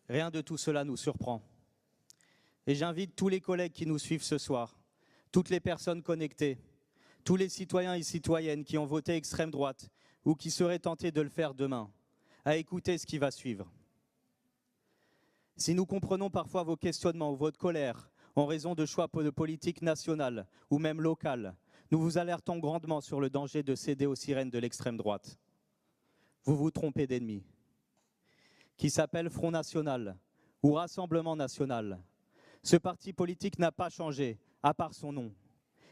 Rien de tout cela nous surprend. Et j'invite tous les collègues qui nous suivent ce soir, toutes les personnes connectées, tous les citoyens et citoyennes qui ont voté extrême droite ou qui seraient tentés de le faire demain, à écouter ce qui va suivre. Si nous comprenons parfois vos questionnements ou votre colère en raison de choix de politique nationale ou même locale, nous vous alertons grandement sur le danger de céder aux sirènes de l'extrême droite. Vous vous trompez d'ennemi, qui s'appelle Front National ou Rassemblement National. Ce parti politique n'a pas changé, à part son nom.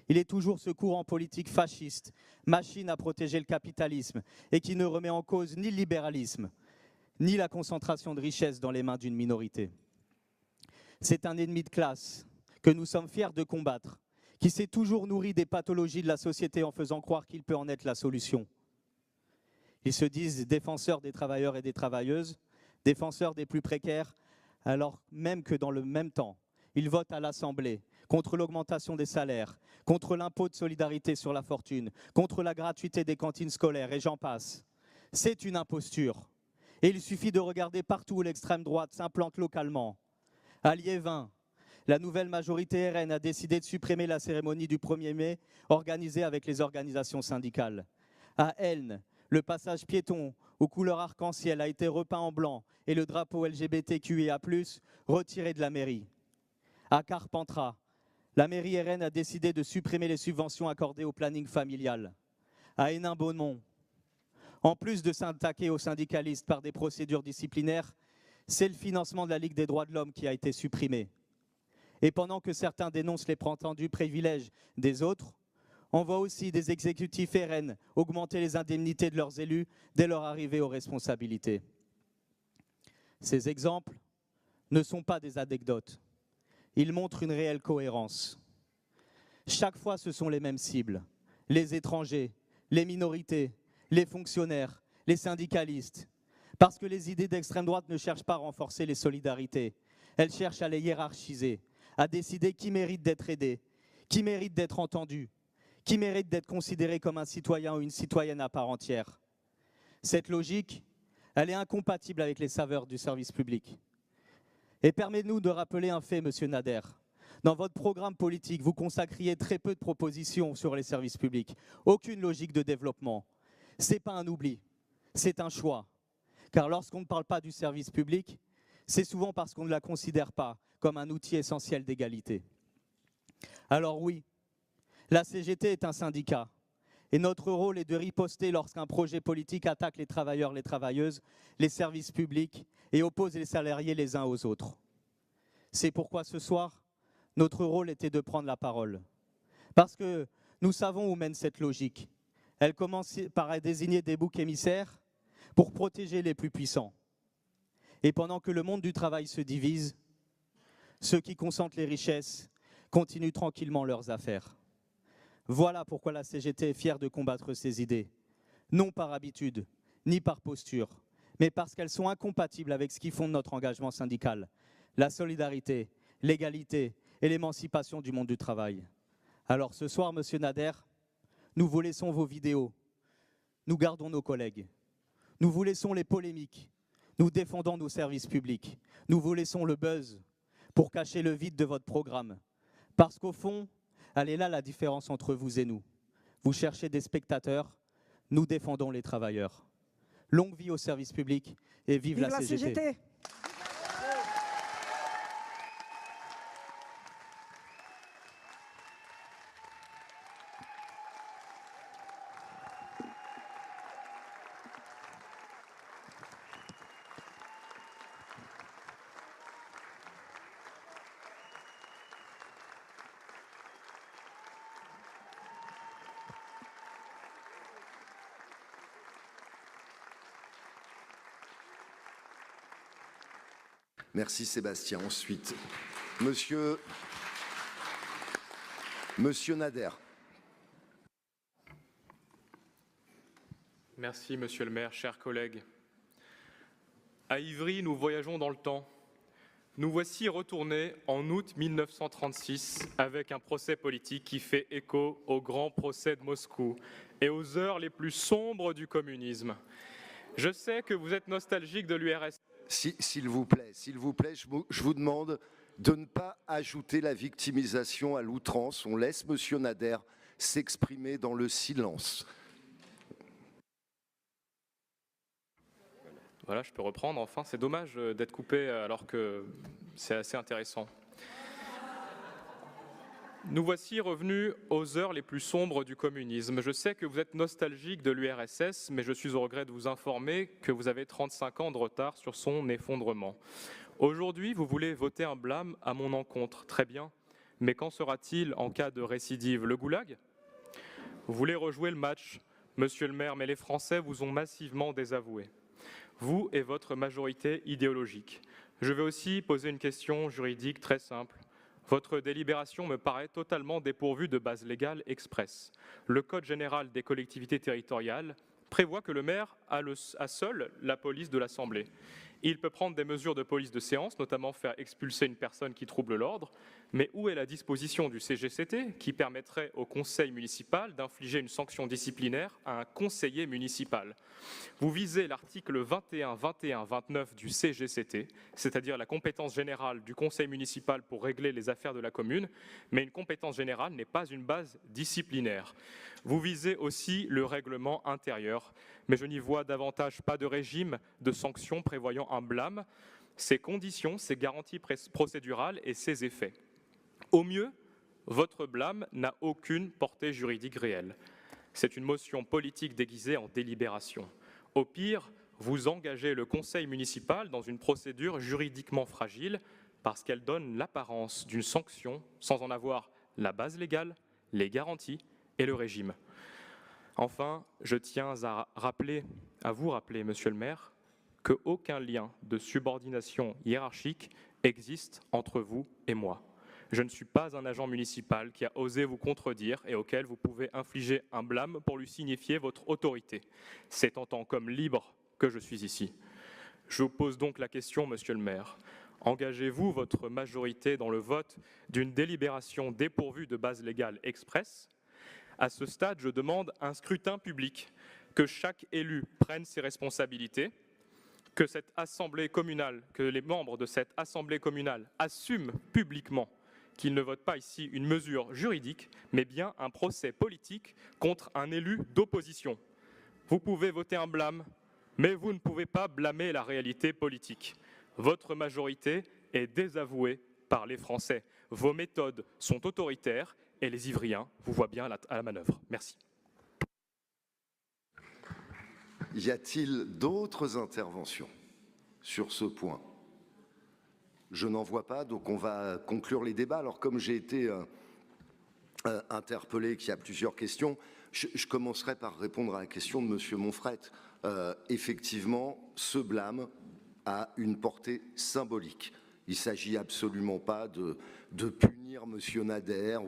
Il est toujours ce courant politique fasciste, machine à protéger le capitalisme et qui ne remet en cause ni le libéralisme, ni la concentration de richesses dans les mains d'une minorité. C'est un ennemi de classe que nous sommes fiers de combattre, qui s'est toujours nourri des pathologies de la société en faisant croire qu'il peut en être la solution. Ils se disent défenseurs des travailleurs et des travailleuses, défenseurs des plus précaires, alors même que dans le même temps, ils votent à l'Assemblée contre l'augmentation des salaires, contre l'impôt de solidarité sur la fortune, contre la gratuité des cantines scolaires et j'en passe. C'est une imposture. Et il suffit de regarder partout où l'extrême droite s'implante localement. À Liévin, la nouvelle majorité RN a décidé de supprimer la cérémonie du 1er mai organisée avec les organisations syndicales. À Elne, le passage piéton aux couleurs arc-en-ciel a été repeint en blanc et le drapeau LGBTQIA+, retiré de la mairie. À Carpentras, la mairie RN a décidé de supprimer les subventions accordées au planning familial. À Hénin-Beaumont, en plus de s'attaquer aux syndicalistes par des procédures disciplinaires, c'est le financement de la Ligue des droits de l'homme qui a été supprimé. Et pendant que certains dénoncent les prétendus privilèges des autres, on voit aussi des exécutifs RN augmenter les indemnités de leurs élus dès leur arrivée aux responsabilités. Ces exemples ne sont pas des anecdotes. Ils montrent une réelle cohérence. Chaque fois, ce sont les mêmes cibles. Les étrangers, les minorités, les fonctionnaires, les syndicalistes. Parce que les idées d'extrême droite ne cherchent pas à renforcer les solidarités. Elles cherchent à les hiérarchiser, à décider qui mérite d'être aidé, qui mérite d'être entendu, qui mérite d'être considéré comme un citoyen ou une citoyenne à part entière. Cette logique, elle est incompatible avec les saveurs du service public. Et permettez-nous de rappeler un fait, Monsieur Nader. Dans votre programme politique, vous consacriez très peu de propositions sur les services publics. Aucune logique de développement. Ce n'est pas un oubli, c'est un choix. Car lorsqu'on ne parle pas du service public, c'est souvent parce qu'on ne la considère pas comme un outil essentiel d'égalité. Alors oui, la CGT est un syndicat. Et notre rôle est de riposter lorsqu'un projet politique attaque les travailleurs, les travailleuses, les services publics et oppose les salariés les uns aux autres. C'est pourquoi ce soir, notre rôle était de prendre la parole. Parce que nous savons où mène cette logique. Elle commence par désigner des boucs émissaires pour protéger les plus puissants. Et pendant que le monde du travail se divise, ceux qui concentrent les richesses continuent tranquillement leurs affaires. Voilà pourquoi la CGT est fière de combattre ces idées, non par habitude, ni par posture, mais parce qu'elles sont incompatibles avec ce qui fonde notre engagement syndical, la solidarité, l'égalité et l'émancipation du monde du travail. Alors ce soir, Monsieur Nader, nous vous laissons vos vidéos, nous gardons nos collègues, nous vous laissons les polémiques, nous défendons nos services publics, nous vous laissons le buzz pour cacher le vide de votre programme, parce qu'au fond, elle est là la différence entre vous et nous. Vous cherchez des spectateurs, nous défendons les travailleurs. Longue vie au service public et vive la CGT. Merci Sébastien. Ensuite, Monsieur Nader. Merci Monsieur le maire, chers collègues. À Ivry, nous voyageons dans le temps. Nous voici retournés en août 1936 avec un procès politique qui fait écho au grand procès de Moscou et aux heures les plus sombres du communisme. Je sais que vous êtes nostalgique de l'URSS. S'il vous plaît, je vous demande de ne pas ajouter la victimisation à l'outrance. On laisse Monsieur Nader s'exprimer dans le silence. Voilà, je peux reprendre. Enfin, c'est dommage d'être coupé alors que c'est assez intéressant. Nous voici revenus aux heures les plus sombres du communisme. Je sais que vous êtes nostalgique de l'URSS, mais je suis au regret de vous informer que vous avez 35 ans de retard sur son effondrement. Aujourd'hui, vous voulez voter un blâme à mon encontre. Très bien. Mais qu'en sera-t-il en cas de récidive? Le goulag? Vous voulez rejouer le match, monsieur le maire, mais les Français vous ont massivement désavoué. Vous et votre majorité idéologique. Je vais aussi poser une question juridique très simple. Votre délibération me paraît totalement dépourvue de base légale expresse. Le Code général des collectivités territoriales prévoit que le maire a seul la police de l'Assemblée. Il peut prendre des mesures de police de séance, notamment faire expulser une personne qui trouble l'ordre, mais où est la disposition du CGCT qui permettrait au conseil municipal d'infliger une sanction disciplinaire à un conseiller municipal? Vous visez l'article 21, 21, 29 du CGCT, c'est-à-dire la compétence générale du conseil municipal pour régler les affaires de la commune, mais une compétence générale n'est pas une base disciplinaire. Vous visez aussi le règlement intérieur, mais je n'y vois davantage pas de régime de sanctions prévoyant un blâme, ses conditions, ses garanties procédurales et ses effets. Au mieux, votre blâme n'a aucune portée juridique réelle. C'est une motion politique déguisée en délibération. Au pire, vous engagez le conseil municipal dans une procédure juridiquement fragile parce qu'elle donne l'apparence d'une sanction sans en avoir la base légale, les garanties et le régime. Enfin, je tiens à vous rappeler, monsieur le maire, qu'aucun lien de subordination hiérarchique existe entre vous et moi. Je ne suis pas un agent municipal qui a osé vous contredire et auquel vous pouvez infliger un blâme pour lui signifier votre autorité. C'est en tant qu'homme libre que je suis ici. Je vous pose donc la question, monsieur le maire. Engagez-vous votre majorité dans le vote d'une délibération dépourvue de base légale expresse? À ce stade, je demande un scrutin public, que chaque élu prenne ses responsabilités, que les membres de cette assemblée communale assument publiquement qu'ils ne votent pas ici une mesure juridique, mais bien un procès politique contre un élu d'opposition. Vous pouvez voter un blâme, mais vous ne pouvez pas blâmer la réalité politique. Votre majorité est désavouée par les Français. Vos méthodes sont autoritaires et les Ivriens vous voient bien à la manœuvre. Merci. Y a-t-il d'autres interventions sur ce point? Je n'en vois pas, donc on va conclure les débats. Alors comme j'ai été interpellé, qu'il y a plusieurs questions, je commencerai par répondre à la question de monsieur Monfret. Effectivement, ce blâme a une portée symbolique. Il ne s'agit absolument pas de punir monsieur Nader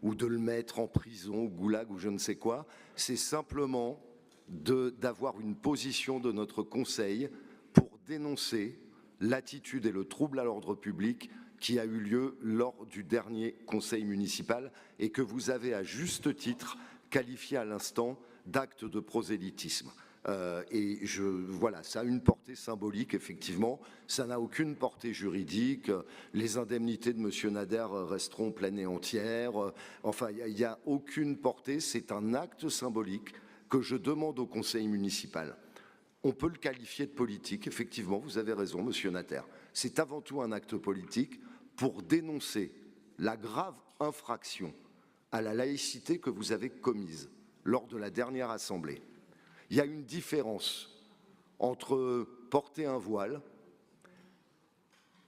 ou de le mettre en prison, au goulag ou je ne sais quoi. C'est simplement d'avoir une position de notre Conseil pour dénoncer l'attitude et le trouble à l'ordre public qui a eu lieu lors du dernier Conseil municipal et que vous avez à juste titre qualifié à l'instant d'acte de prosélytisme. Voilà, ça a une portée symbolique, effectivement. Ça n'a aucune portée juridique. Les indemnités de monsieur Nader resteront pleines et entières. Enfin, il n'y a aucune portée. C'est un acte symbolique que je demande au Conseil municipal. On peut le qualifier de politique, effectivement, vous avez raison, monsieur Nader. C'est avant tout un acte politique pour dénoncer la grave infraction à la laïcité que vous avez commise lors de la dernière assemblée. Il y a une différence entre porter un voile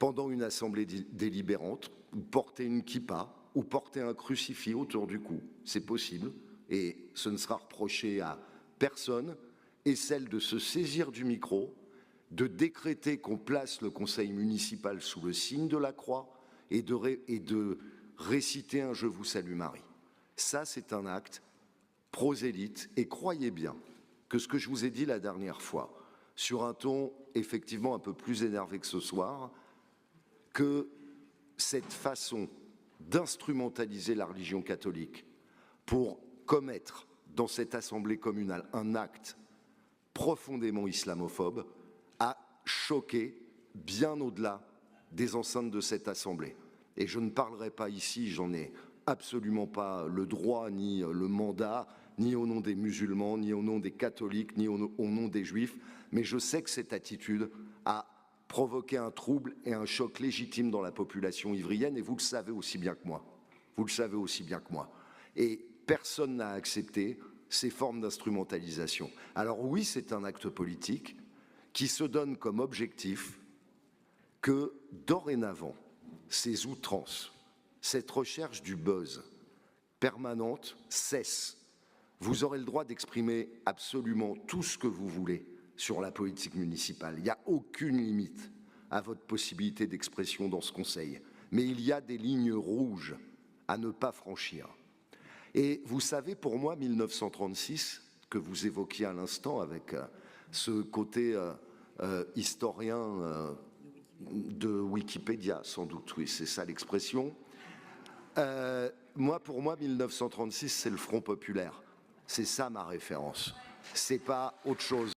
pendant une assemblée délibérante, ou porter une kippa, ou porter un crucifix autour du cou. C'est possible, et ce ne sera reproché à personne, et celle de se saisir du micro, de décréter qu'on place le conseil municipal sous le signe de la croix et de réciter un « Je vous salue Marie ». Ça, c'est un acte prosélyte, et croyez bien que ce que je vous ai dit la dernière fois, sur un ton effectivement un peu plus énervé que ce soir, que cette façon d'instrumentaliser la religion catholique pour commettre dans cette assemblée communale un acte profondément islamophobe a choqué bien au-delà des enceintes de cette Assemblée. Et je ne parlerai pas ici, j'en ai absolument pas le droit ni le mandat, ni au nom des musulmans, ni au nom des catholiques, ni au nom des juifs, mais je sais que cette attitude a provoqué un trouble et un choc légitime dans la population ivrienne, et vous le savez aussi bien que moi. Vous le savez aussi bien que moi. Et personne n'a accepté ces formes d'instrumentalisation. Alors oui, c'est un acte politique qui se donne comme objectif que, dorénavant, ces outrances, cette recherche du buzz permanente cesse. Vous aurez le droit d'exprimer absolument tout ce que vous voulez sur la politique municipale. Il n'y a aucune limite à votre possibilité d'expression dans ce Conseil. Mais il y a des lignes rouges à ne pas franchir. Et vous savez, pour moi, 1936, que vous évoquiez à l'instant avec ce côté historien de Wikipédia, sans doute, oui, c'est ça l'expression. Pour moi, 1936, c'est le Front populaire. C'est ça ma référence. C'est pas autre chose.